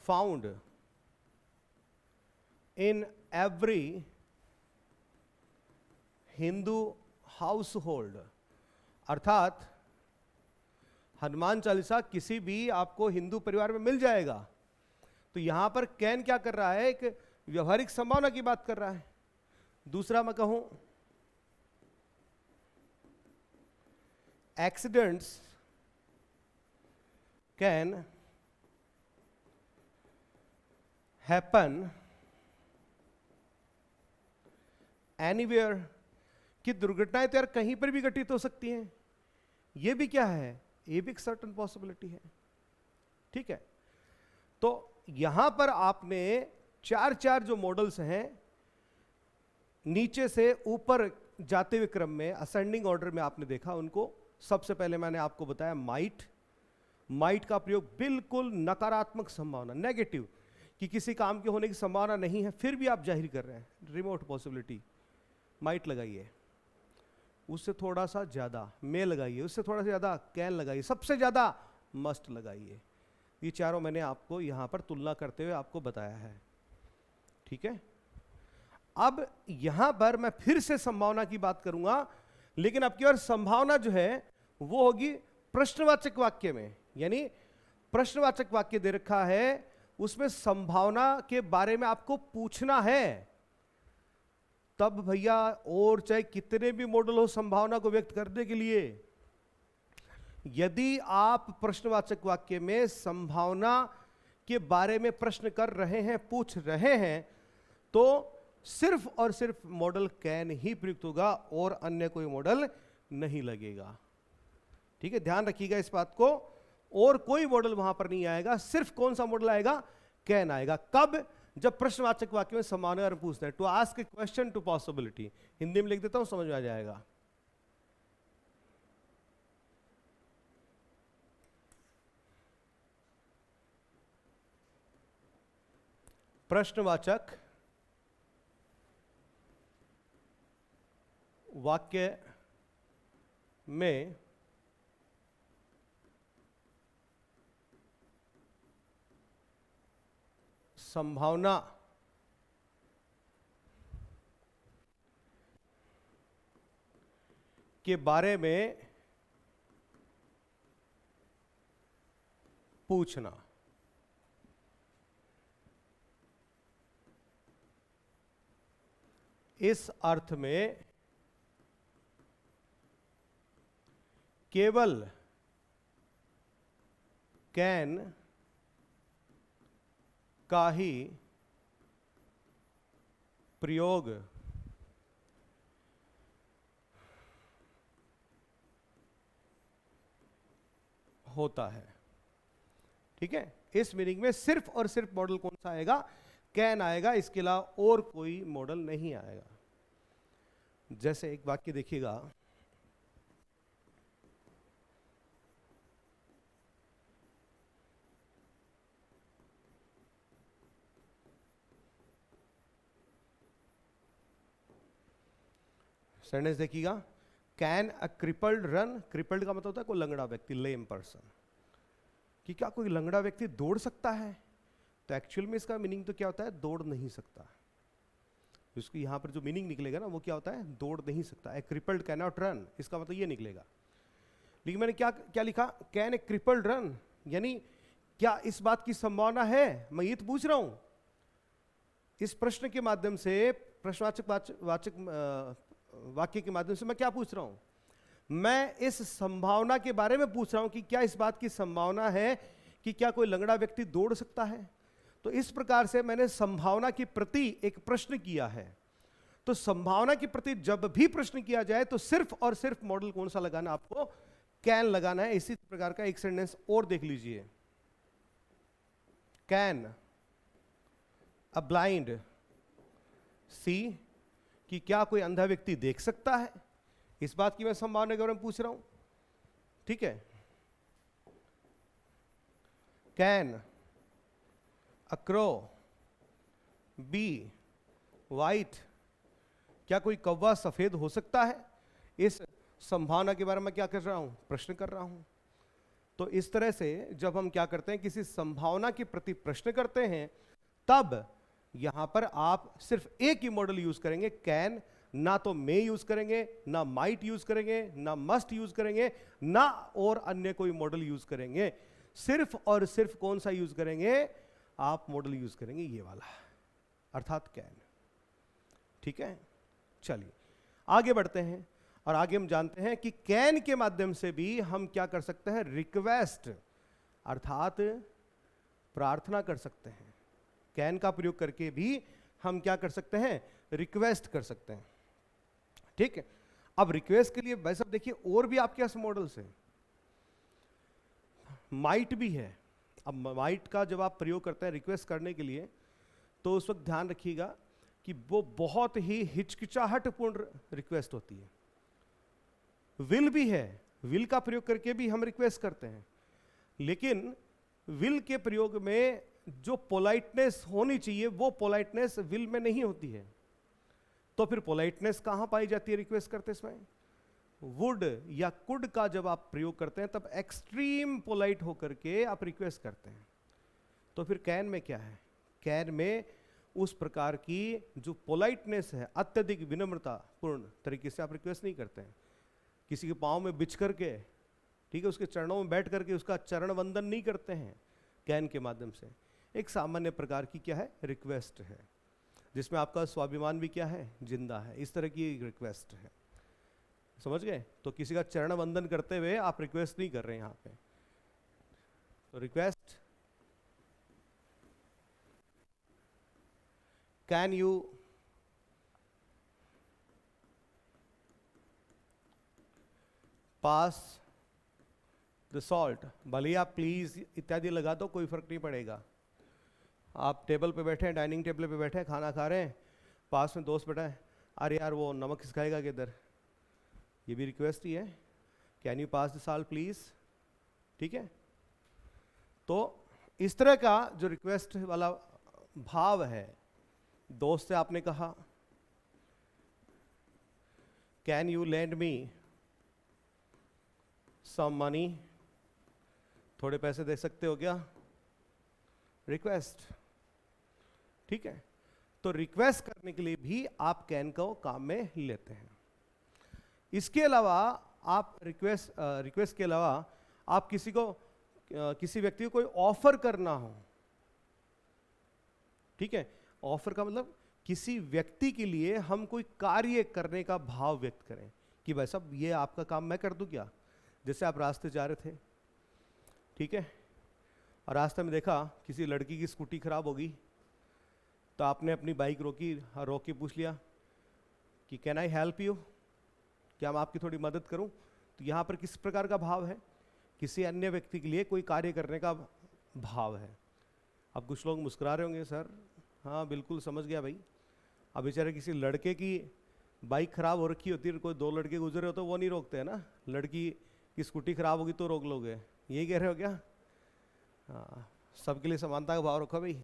found in every Hindu house hold, अर्थात हनुमान चालीसा किसी भी आपको हिंदू परिवार में मिल जाएगा। तो यहां पर कैन क्या कर रहा है? एक व्यवहारिक संभावना की बात कर रहा है। दूसरा मैं कहूं accidents can happen anywhere, कि दुर्घटनाएं तो यार कहीं पर भी घटित हो सकती हैं। ये भी क्या है? ये भी एक सर्टन पॉसिबिलिटी है, ठीक है। तो यहां पर आपने चार चार जो मॉडल्स हैं, नीचे से ऊपर जाते हुए क्रम में असेंडिंग ऑर्डर में आपने देखा उनको। सबसे पहले मैंने आपको बताया माइट का प्रयोग बिल्कुल नकारात्मक संभावना, नेगेटिव, कि किसी काम के होने की संभावना नहीं है फिर भी आप जाहिर कर रहे हैं, रिमोट पॉसिबिलिटी, माइट लगाइए। उससे थोड़ा सा ज्यादा मे लगाइए, उससे थोड़ा सा ज्यादा कैन लगाइए, सबसे ज्यादा मस्ट लगाइए। ये चारों मैंने आपको यहां पर तुलना करते हुए आपको बताया है, ठीक है। अब यहां पर मैं फिर से संभावना की बात करूंगा, लेकिन अब की बार संभावना जो है वो होगी प्रश्नवाचक वाक्य में, यानी प्रश्नवाचक वाक्य दे रखा है, उसमें संभावना के बारे में आपको पूछना है। तब भैया और चाहे कितने भी मॉडल हो संभावना को व्यक्त करने के लिए, यदि आप प्रश्नवाचक वाक्य में संभावना के बारे में प्रश्न कर रहे हैं, पूछ रहे हैं, तो सिर्फ और सिर्फ मॉडल कैन ही प्रयुक्त होगा और अन्य कोई मॉडल नहीं लगेगा, ठीक है। ध्यान रखिएगा इस बात को, और कोई मॉडल वहां पर नहीं आएगा, सिर्फ कौन सा मॉडल आएगा? कैन आएगा। कब? जब प्रश्नवाचक वाक्य में संभावना पूछते हैं, to ask a question to possibility. Hindi में लिख देता हूं, समझ में आ जाएगा। प्रश्नवाचक वाक्य में संभावना के बारे में पूछना, इस अर्थ में केवल कैन का ही प्रयोग होता है। ठीक है, इस मीनिंग में सिर्फ और सिर्फ मॉडल कौन सा आएगा? कैन आएगा, इसके अलावा और कोई मॉडल नहीं आएगा। जैसे एक वाक्य देखिएगा, सेंटेंस देखिएगा, can a crippled run. Crippled का मतलब होता है कोई लंगड़ा व्यक्ति, लेम पर्सन, कि क्या कोई लंगड़ा व्यक्ति दौड़ सकता है? तो एक्चुअल में इसका मीनिंग तो क्या होता है? दौड़ नहीं सकता। इसको यहां पर जो मीनिंग निकलेगा ना वो क्या होता है? दौड़ नहीं सकता। ए क्रिपल्ड कैन नॉट रन, इसका मतलब ये निकलेगा। लेकिन मैंने क्या क्या लिखा? कैन ए क्रिपल्ड रन, यानी क्या इस बात की संभावना है? मैं ये तो पूछ रहा हूं। इस प्रश्न के माध्यम से, प्रश्नवाचक वाक्य के माध्यम से मैं क्या पूछ रहा हूं? मैं इस संभावना के बारे में पूछ रहा हूं कि क्या इस बात की संभावना है कि क्या कोई लंगड़ा व्यक्ति दौड़ सकता है। तो इस प्रकार से मैंने संभावना के प्रति एक प्रश्न किया है। तो संभावना के प्रति जब भी प्रश्न किया जाए तो सिर्फ और सिर्फ मॉडल कौन सा लगाना? आपको कैन लगाना है। इसी प्रकार का एक सेंटेंस और देख लीजिए, कैन अ ब्लाइंड सी, कि क्या कोई अंधा व्यक्ति देख सकता है? इस बात की मैं संभावना के बारे में पूछ रहा हूं। ठीक है, can a crow be white, क्या कोई कौवा सफेद हो सकता है? इस संभावना के बारे में क्या कर रहा हूं? प्रश्न कर रहा हूं। तो इस तरह से जब हम क्या करते हैं, किसी संभावना के प्रति प्रश्न करते हैं, तब यहां पर आप सिर्फ एक ही मॉडल यूज करेंगे, कैन। ना तो मे यूज करेंगे, ना माइट यूज करेंगे, ना मस्ट यूज करेंगे, ना और अन्य कोई मॉडल यूज करेंगे। सिर्फ और सिर्फ कौन सा यूज करेंगे? आप मॉडल यूज करेंगे ये वाला, अर्थात कैन। ठीक है, चलिए आगे बढ़ते हैं और आगे हम जानते हैं कि कैन के माध्यम से भी हम क्या कर सकते हैं? रिक्वेस्ट, अर्थात प्रार्थना कर सकते हैं। कैन का प्रयोग करके भी हम क्या कर सकते हैं? रिक्वेस्ट कर सकते हैं। ठीक है, अब रिक्वेस्ट के लिए वैसे देखिए और भी आपके पास मॉडल्स हैं। माइट भी है। अब माइट का जब आप प्रयोग करते हैं रिक्वेस्ट करने के लिए, तो उस वक्त ध्यान रखिएगा कि वो बहुत ही हिचकिचाहटपूर्ण रिक्वेस्ट होती है। विल भी है, विल का प्रयोग करके भी हम रिक्वेस्ट करते हैं, लेकिन विल के प्रयोग में जो पोलाइटनेस होनी चाहिए वो पोलाइटनेस विल में नहीं होती है। तो फिर पोलाइटनेस कहां पाई जाती है रिक्वेस्ट करते समय? वुड या कुड का जब आप प्रयोग करते हैं तब एक्सट्रीम पोलाइट होकर के आप रिक्वेस्ट करते हैं। तो फिर कैन में क्या है? कैन में उस प्रकार की जो पोलाइटनेस है, अत्यधिक विनम्रता पूर्ण तरीके से आप रिक्वेस्ट नहीं करते हैं। किसी के पांव में बिछ करके, ठीक है, उसके चरणों में बैठ करके उसका चरण वंदन नहीं करते हैं कैन के माध्यम से। एक सामान्य प्रकार की क्या है? रिक्वेस्ट है, जिसमें आपका स्वाभिमान भी क्या है? जिंदा है। इस तरह की रिक्वेस्ट है, समझ गए? तो किसी का चरण वंदन करते हुए आप रिक्वेस्ट नहीं कर रहे हैं यहां पे। तो request, can you pass the salt, भले ही आप प्लीज इत्यादि लगा दो, कोई फर्क नहीं पड़ेगा। आप टेबल पे बैठे हैं, डाइनिंग टेबल पे बैठे हैं, खाना खा रहे हैं, पास में दोस्त बैठा है, अरे यार वो नमक खिसकाएगा किधर, ये भी रिक्वेस्ट ही है, can you pass the salt please. ठीक है, तो इस तरह का जो रिक्वेस्ट वाला भाव है, दोस्त से आपने कहा can you lend me some money, थोड़े पैसे दे सकते हो क्या? रिक्वेस्ट। ठीक है, तो रिक्वेस्ट करने के लिए भी आप कैन को काम में लेते हैं। इसके अलावा आप रिक्वेस्ट के अलावा आप किसी व्यक्ति को कोई ऑफर करना हो, ठीक है, ऑफर का मतलब किसी व्यक्ति के लिए हम कोई कार्य करने का भाव व्यक्त करें कि भाई साहब ये आपका काम मैं कर दूं क्या। जैसे आप रास्ते जा रहे थे, ठीक है, और रास्ते में देखा किसी लड़की की स्कूटी खराब होगी, तो आपने अपनी बाइक रोकी, रोक के पूछ लिया कि कैन आई हेल्प यू, क्या मैं आपकी थोड़ी मदद करूं। तो यहाँ पर किस प्रकार का भाव है, किसी अन्य व्यक्ति के लिए कोई कार्य करने का भाव है। अब कुछ लोग मुस्कुरा रहे होंगे, सर हाँ बिल्कुल समझ गया भाई। अब बेचारे किसी लड़के की बाइक खराब हो रखी होती है, कोई दो लड़के गुजरे हो तो वो नहीं रोकते हैं ना, लड़की की स्कूटी खराब होगी तो रोक लोगे, यही कह रहे हो क्या। हाँ, सबके लिए समानता का भाव रखो भाई।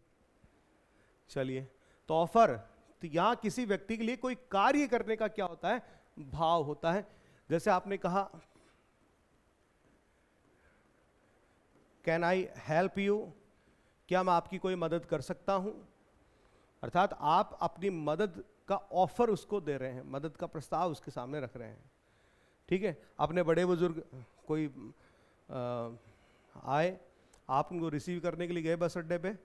चलिए, तो ऑफर, तो यहाँ किसी व्यक्ति के लिए कोई कार्य करने का क्या होता है, भाव होता है। जैसे आपने कहा कैन आई हेल्प यू, क्या मैं आपकी कोई मदद कर सकता हूं, अर्थात आप अपनी मदद का ऑफर उसको दे रहे हैं, मदद का प्रस्ताव उसके सामने रख रहे हैं। ठीक है, अपने बड़े बुजुर्ग कोई आए, आप उनको रिसीव करने के लिए गए बस अड्डे पे,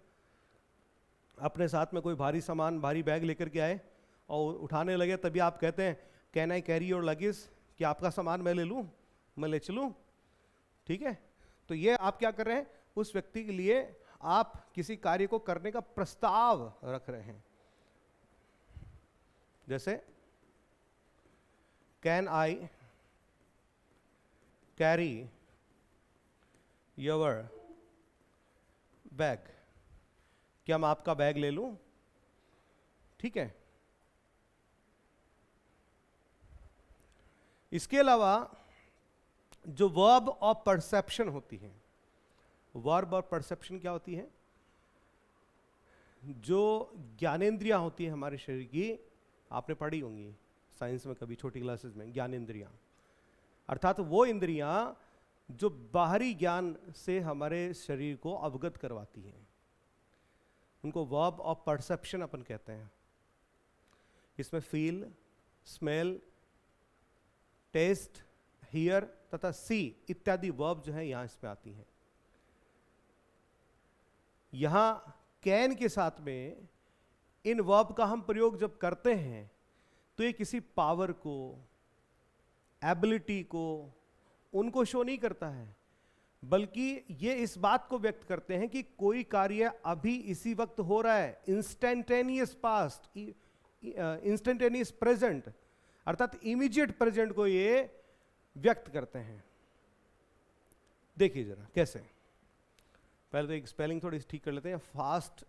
अपने साथ में कोई भारी सामान, भारी बैग लेकर के आए और उठाने लगे, तभी आप कहते हैं can I carry your luggage, कि आपका सामान मैं ले लूं, मैं ले चलूं। ठीक है, तो ये आप क्या कर रहे हैं, उस व्यक्ति के लिए आप किसी कार्य को करने का प्रस्ताव रख रहे हैं। जैसे can I carry your bag, क्या मैं आपका बैग ले लूं। ठीक है, इसके अलावा जो वर्ब ऑफ परसेप्शन होती है, वर्ब और परसेप्शन क्या होती है, जो ज्ञानेंद्रियां होती है हमारे शरीर की, आपने पढ़ी होंगी साइंस में कभी छोटी क्लासेस में, ज्ञानेंद्रियां अर्थात वो इंद्रियां जो बाहरी ज्ञान से हमारे शरीर को अवगत करवाती हैं, उनको वर्ब ऑफ परसेप्शन अपन कहते हैं। इसमें फील, स्मेल, टेस्ट, हियर तथा सी इत्यादि वर्ब जो है यहां इसमें आती हैं। यहां कैन के साथ में इन वर्ब का हम प्रयोग जब करते हैं तो ये किसी पावर को, एबिलिटी को, उनको शो नहीं करता है, बल्कि ये इस बात को व्यक्त करते हैं कि कोई कार्य अभी इसी वक्त हो रहा है, इंस्टेंटेनियस पास्ट, इंस्टेंटेनियस प्रेजेंट, अर्थात इमीडिएट प्रेजेंट को ये व्यक्त करते हैं। देखिए जरा कैसे, पहले तो एक स्पेलिंग थोड़ी ठीक कर लेते हैं। फास्ट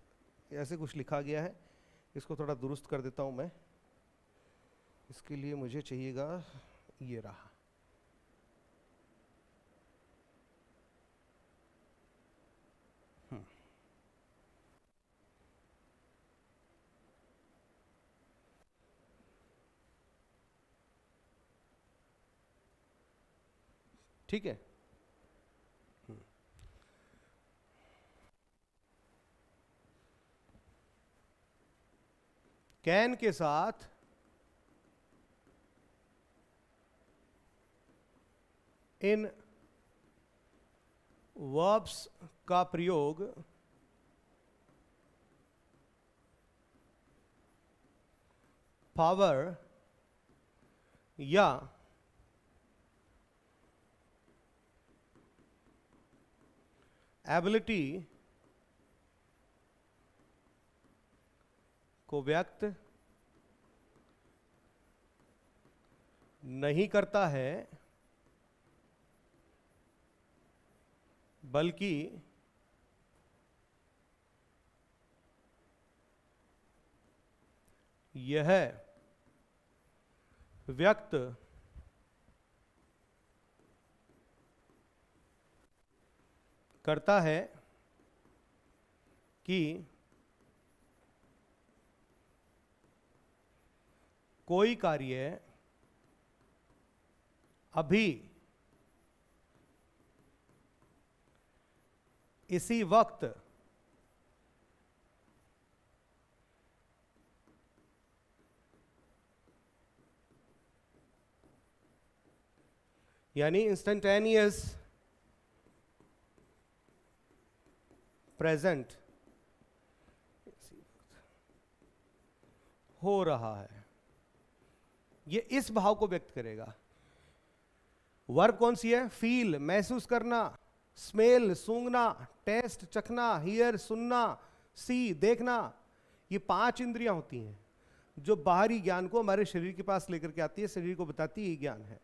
ऐसे कुछ लिखा गया है, इसको थोड़ा दुरुस्त कर देता हूं मैं। इसके लिए मुझे चाहिएगा, ये रहा, ठीक है। कैन के साथ इन वर्ब्स का प्रयोग पावर या एबिलिटी को व्यक्त नहीं करता है, बल्कि यह व्यक्त करता है कि कोई कार्य अभी इसी वक्त यानी इंस्टेंटेनियस प्रेजेंट हो रहा है, ये इस भाव को व्यक्त करेगा। वर्ब कौन सी है? फील, महसूस करना, स्मेल, सूंघना, टेस्ट, चखना, हियर, सुनना, सी, देखना। ये 5 इंद्रियां होती हैं जो बाहरी ज्ञान को हमारे शरीर के पास लेकर के आती है, शरीर को बताती है ये ज्ञान है।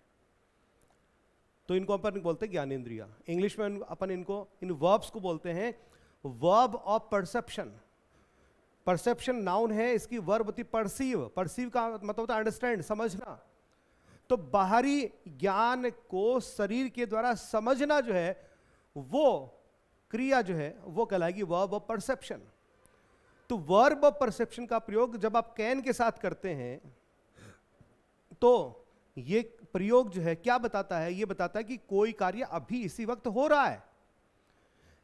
तो इनको अपन बोलते हैं ज्ञानेंद्रिया। इंग्लिश में अपन इनको, इन वर्ब्स को बोलते हैं verb of perception. Perception noun है, इसकी वर्ब होती परसीव। परसीव का मतलब होता है अंडरस्टैंड, समझना। तो बाहरी ज्ञान को शरीर के द्वारा समझना जो है, वो क्रिया जो है वो कहलाएगी वर्ब ऑफ परसेप्शन। तो वर्ब ऑफ परसेप्शन का प्रयोग जब आप कैन के साथ करते हैं तो ये प्रयोग जो है क्या बताता है? ये बताता है कि कोई कार्य अभी इसी वक्त हो रहा है।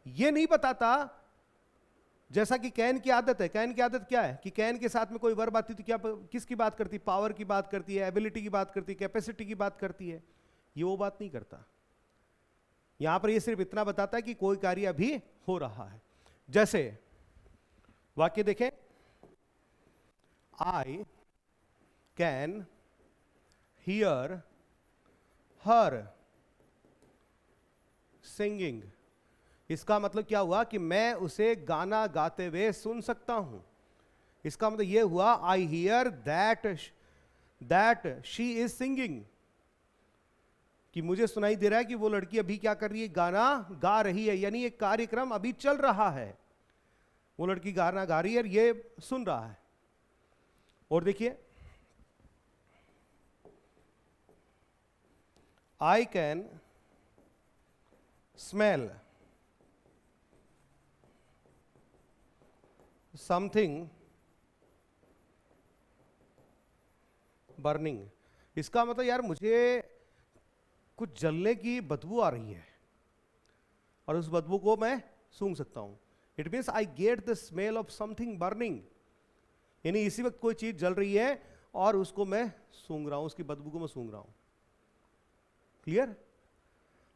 ये नहीं बताता, जैसा कि कैन की आदत है। कैन की आदत क्या है कि कैन के साथ में कोई वर्ब आती तो क्या, किसकी बात करती? पावर की बात करती है, एबिलिटी की बात करती है, कैपेसिटी की बात करती है। ये वो बात नहीं करता। यहां पर ये सिर्फ इतना बताता है कि कोई कार्य अभी हो रहा है। जैसे वाक्य देखें, I can hear her singing. इसका मतलब क्या हुआ कि मैं उसे गाना गाते हुए सुन सकता हूं। इसका मतलब यह हुआ I hear that she is singing, कि मुझे सुनाई दे रहा है कि वो लड़की अभी क्या कर रही है? गाना गा रही है। यानी एक कार्यक्रम अभी चल रहा है, वो लड़की गाना गा रही है और ये सुन रहा है। और देखिए, I can smell something burning. इसका मतलब यार मुझे कुछ जलने की बदबू आ रही है और उस बदबू को मैं सूंघ सकता हूं। It means I get the smell of something burning, यानी इसी वक्त कोई चीज जल रही है और उसको मैं सूंघ रहा हूं, उसकी बदबू को मैं सूंघ रहा हूं। क्लियर?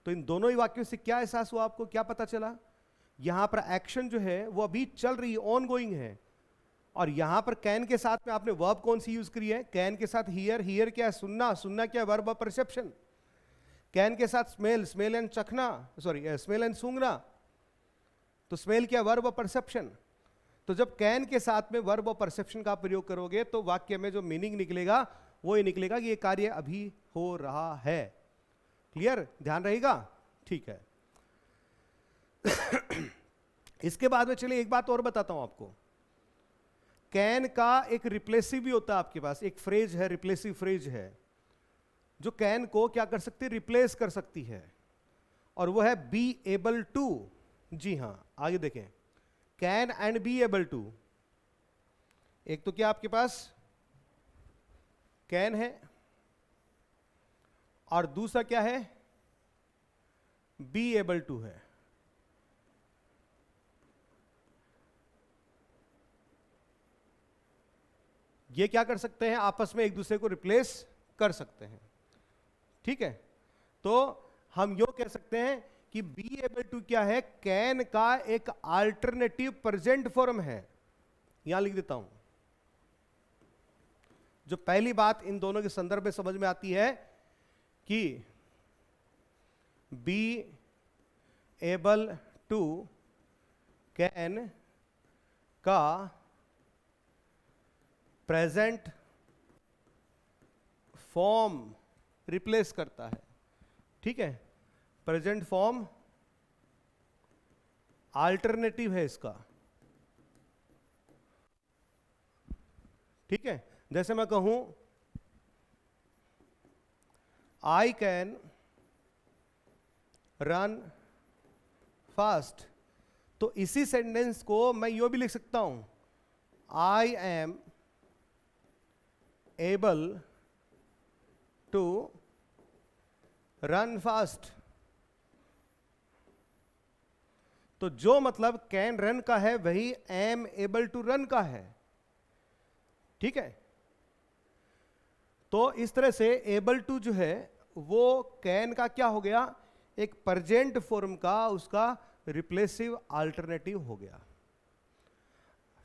तो इन दोनों ही वाक्यों से क्या एहसास हुआ आपको? क्या पता चला? यहां पर एक्शन जो है वो अभी चल रही है, ऑन गोइंग है। और यहां पर कैन के साथ में आपने वर्ब कौन सी यूज करी है? कैन के साथ हियर। हियर क्या है? सुनना। सुनना क्या है? Verb of perception. कैन के साथ स्मेल। स्मेल एंड चखना, सॉरी स्मेल एंड सूंघना। तो स्मेल क्या? Verb of perception. तो जब कैन के साथ में वर्ब ऑफ परसेप्शन का प्रयोग करोगे तो वाक्य में जो मीनिंग निकलेगा वो ये निकलेगा कि ये कार्य अभी हो रहा है। क्लियर? ध्यान रहेगा? ठीक है। इसके बाद में चलिए एक बात और बताता हूं आपको। कैन का एक रिप्लेसिव भी होता है आपके पास, एक फ्रेज है, रिप्लेसिव फ्रेज है, जो कैन को क्या कर सकती है? रिप्लेस कर सकती है। और वो है बी एबल टू। जी हां, आगे देखें, can and be able to. एक तो क्या आपके पास कैन है और दूसरा क्या है? बी एबल टू है। ये क्या कर सकते हैं? आपस में एक दूसरे को रिप्लेस कर सकते हैं। ठीक है? तो हम यो कह सकते हैं कि बी एबल टू क्या है? कैन का एक अल्टरनेटिव प्रेजेंट फॉर्म है। यहां लिख देता हूं। जो पहली बात इन दोनों के संदर्भ में समझ में आती है कि बी एबल टू कैन का प्रेजेंट फॉर्म रिप्लेस करता है। ठीक है? प्रेजेंट फॉर्म अल्टरनेटिव है इसका। ठीक है? जैसे मैं कहूं आई कैन रन फास्ट, तो इसी सेंटेंस को मैं यो भी लिख सकता हूं, I am able to run fast. तो जो मतलब कैन रन का है वही एम एबल टू रन का है। ठीक है? तो इस तरह से एबल टू जो है वो कैन का क्या हो गया? एक प्रेजेंट फॉर्म का उसका रिप्लेसिव अल्टरनेटिव हो गया।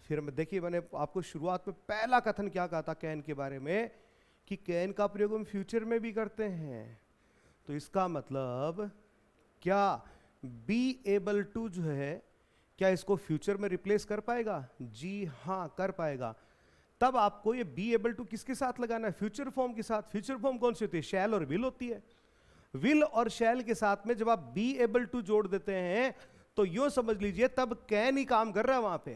फिर देखिए मैंने आपको शुरुआत में पहला कथन क्या कहा था कैन के बारे में, कि कैन का प्रयोग हम फ्यूचर में भी करते हैं। तो इसका मतलब क्या बी एबल टू जो है, क्या इसको फ्यूचर में रिप्लेस कर पाएगा? जी हाँ, कर पाएगा। तब आपको ये बी एबल टू किसके साथ लगाना है? फ्यूचर फॉर्म के साथ। फ्यूचर फॉर्म कौन सी होती है? शैल और विल होती है। विल और शैल के साथ में जब आप बी एबल टू जोड़ देते हैं तो यो समझ लीजिए तब कैन ही काम कर रहा है वहां पे।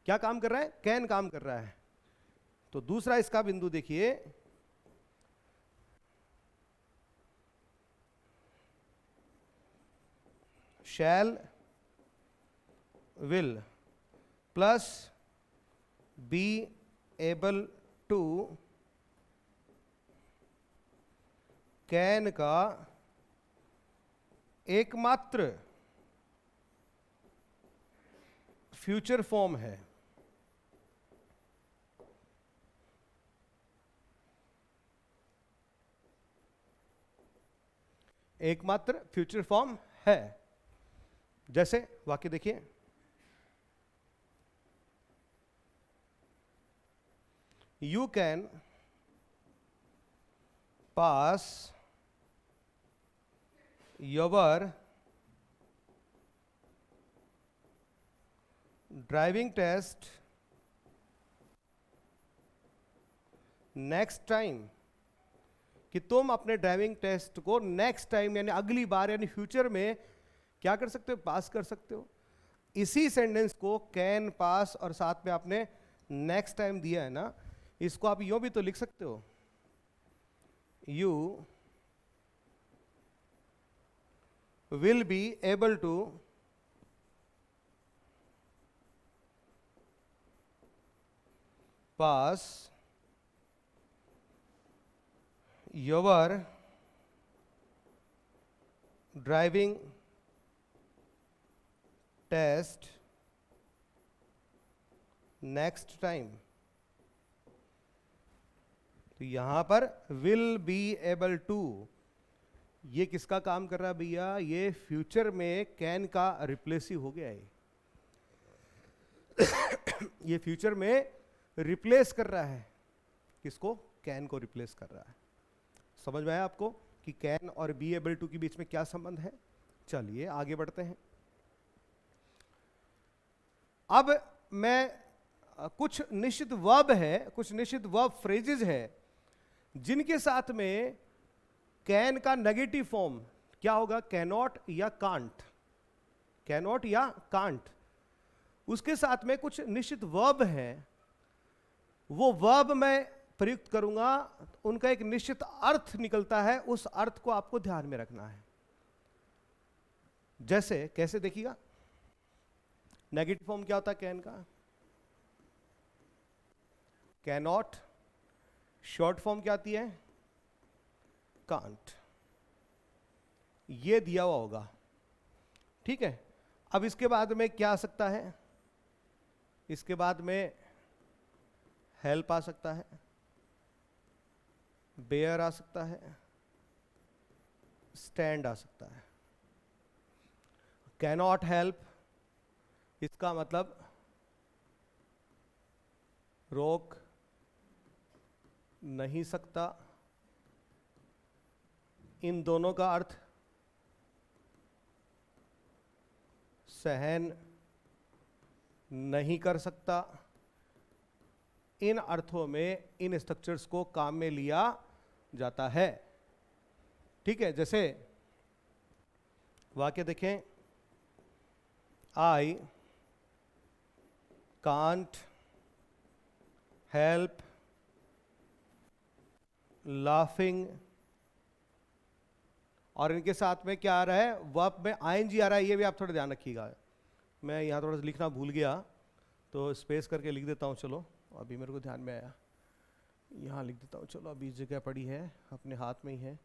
क्या काम कर रहा है? कैन काम कर रहा है। तो दूसरा इसका बिंदु देखिए, shall will plus be able to can का एकमात्र फ्यूचर फॉर्म है। एकमात्र फ्यूचर फॉर्म है। जैसे वाक्य देखिए, you can pass your driving test next time, कि तुम अपने ड्राइविंग टेस्ट को नेक्स्ट टाइम यानी अगली बार यानी फ्यूचर में क्या कर सकते हो? पास कर सकते हो। इसी सेंटेंस को कैन पास और साथ में आपने नेक्स्ट टाइम दिया है ना, इसको आप यूं भी तो लिख सकते हो, you will be able to pass your driving test next time. तो यहां पर विल बी एबल टू, ये किसका काम कर रहा है भैया? ये फ्यूचर में कैन का रिप्लेस ही हो गया है। ये फ्यूचर में रिप्लेस कर रहा है। किसको? कैन को रिप्लेस कर रहा है। समझ में आया आपको कि कैन और बी एबल टू के बीच में क्या संबंध है? चलिए आगे बढ़ते हैं। अब मैं कुछ निश्चित वर्ब है, कुछ निश्चित वर्ब फ्रेजेस है जिनके साथ में कैन का नेगेटिव फॉर्म क्या होगा? कैनॉट या कांट। कैनॉट या कांट, उसके साथ में कुछ निश्चित वर्ब है, वो वर्ब मैं प्रयुक्त करूंगा, उनका एक निश्चित अर्थ निकलता है, उस अर्थ को आपको ध्यान में रखना है। जैसे कैसे देखिएगा, नेगेटिव फॉर्म क्या होता है कैन का? कैनॉट। शॉर्ट फॉर्म क्या आती है? कांट। ये दिया हुआ होगा, ठीक है। अब इसके बाद में क्या आ सकता है? इसके बाद में हेल्प आ सकता है, बेयर आ सकता है, स्टैंड आ सकता है। कैनॉट हेल्प, इसका मतलब रोक नहीं सकता। इन दोनों का अर्थ सहन नहीं कर सकता। इन अर्थों में इन स्ट्रक्चर्स को काम में लिया जाता है, ठीक है। जैसे वाक्य देखें, आई कांट हेल्प लाफिंग, और इनके साथ में क्या आ रहा है? वर्ब में आईएनजी आ रहा है। ये भी आप थोड़ा ध्यान रखिएगा। मैं यहाँ थोड़ा सा लिखना भूल गया तो स्पेस करके लिख देता हूँ। चलो अभी मेरे को ध्यान में आया, यहाँ लिख देता हूँ। चलो अभी इस जगह पड़ी है, अपने हाथ में ही है।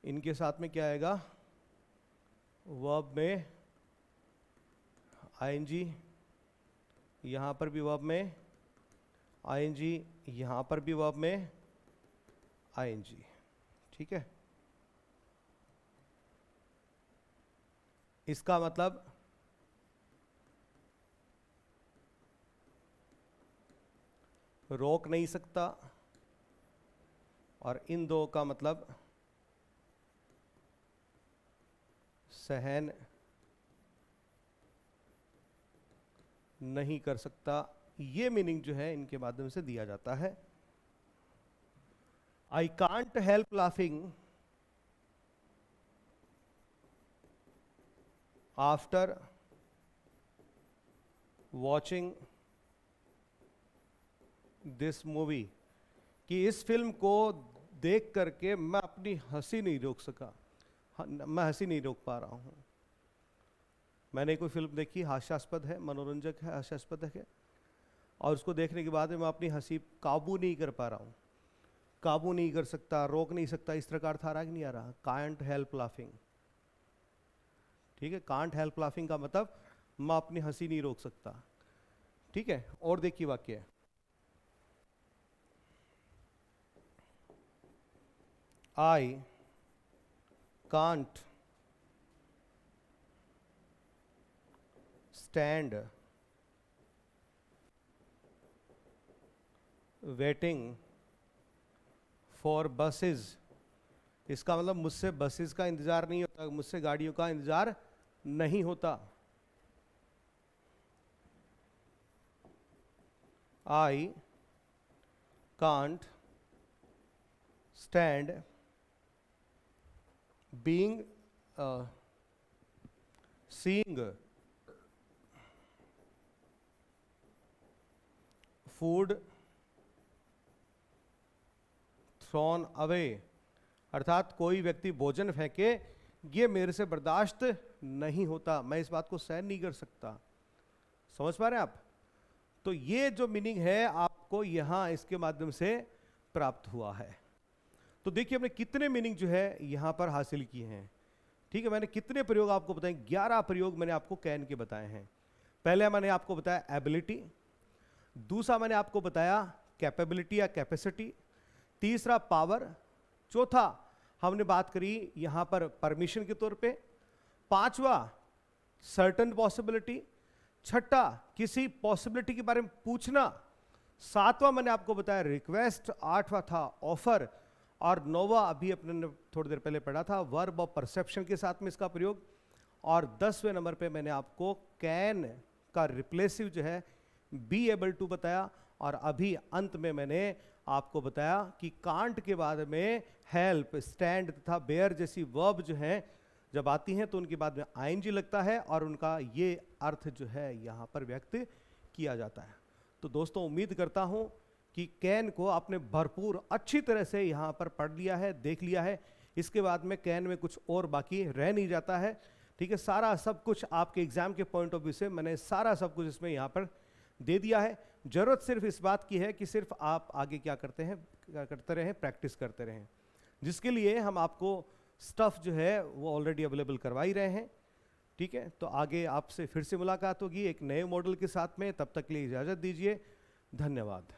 इनके साथ में क्या आएगा? वर्ब में आईएनजी, यहाँ पर भी वर्ब में आईएनजी, यहाँ पर भी वर्ब में आईएनजी, ठीक है। इसका मतलब रोक नहीं सकता, और इन दो का मतलब सहन नहीं कर सकता। ये मीनिंग जो है इनके माध्यम से दिया जाता है। I can't help laughing after watching this movie, कि इस फिल्म को देख करके मैं अपनी हंसी नहीं रोक सका, मैं हंसी नहीं रोक पा रहा हूं। मैंने कोई फिल्म देखी, हास्यास्पद है, मनोरंजक है, हास्यास्पद है, और उसको देखने के बाद मैं अपनी हंसी काबू नहीं कर पा रहा हूं, काबू नहीं कर सकता, रोक नहीं सकता। इस तरह का अर्थ आ रहा कि नहीं आ रहा? कांट हेल्प लाफिंग, ठीक है। कांट हेल्प लाफिंग का मतलब मैं अपनी हंसी नहीं रोक सकता, ठीक है। और देखिए वाक्य, I can't stand waiting for buses. इसका मतलब मुझसे बसेस का इंतजार नहीं होता, मुझसे गाड़ियों का इंतजार नहीं होता। I can't stand being seeing food thrown away, अर्थात कोई व्यक्ति भोजन फेंके, ये मेरे से बर्दाश्त नहीं होता, मैं इस बात को सहन नहीं कर सकता। समझ पा रहे हैं आप? तो ये जो मीनिंग है आपको यहां इसके माध्यम से प्राप्त हुआ है। तो देखिए हमने कितने मीनिंग जो है यहां पर हासिल किए हैं, ठीक है। मैंने कितने प्रयोग आपको बताए? 11 प्रयोग मैंने आपको कैन के बताए हैं। पहले मैंने आपको बताया एबिलिटी, दूसरा मैंने आपको बताया कैपेबिलिटी या कैपेसिटी, तीसरा पावर, चौथा हमने बात करी यहां पर परमिशन के तौर पे, पांचवा सर्टन पॉसिबिलिटी, छठा किसी पॉसिबिलिटी के बारे में पूछना, सातवां मैंने आपको बताया रिक्वेस्ट, आठवां था ऑफर, और नौवां अभी अपने ने थोड़ी देर पहले पढ़ा था वर्ब ऑफ परसेप्शन के साथ में इसका प्रयोग, और 10वें नंबर पे मैंने आपको कैन का रिप्लेसिव जो है बी एबल टू बताया, और अभी अंत में मैंने आपको बताया कि कांट के बाद में हेल्प, स्टैंड तथा बेयर जैसी वर्ब जो हैं जब आती हैं तो उनके बाद में आईएनजी लगता है और उनका ये अर्थ जो है यहाँ पर व्यक्त किया जाता है। तो दोस्तों उम्मीद करता हूँ कि कैन को आपने भरपूर अच्छी तरह से यहाँ पर पढ़ लिया है, देख लिया है। इसके बाद में कैन में कुछ और बाकी रह नहीं जाता है, ठीक है। सारा सब कुछ आपके एग्जाम के पॉइंट ऑफ व्यू से मैंने सारा सब कुछ इसमें यहाँ पर दे दिया है। जरूरत सिर्फ इस बात की है कि सिर्फ आप आगे क्या करते हैं, क्या करते रहें, प्रैक्टिस करते रहें, जिसके लिए हम आपको स्टफ जो है वो ऑलरेडी अवेलेबल करवा ही रहे हैं, ठीक है। तो आगे आपसे फिर से मुलाकात होगी एक नए मॉडल के साथ में, तब तक के लिए इजाज़त दीजिए। धन्यवाद।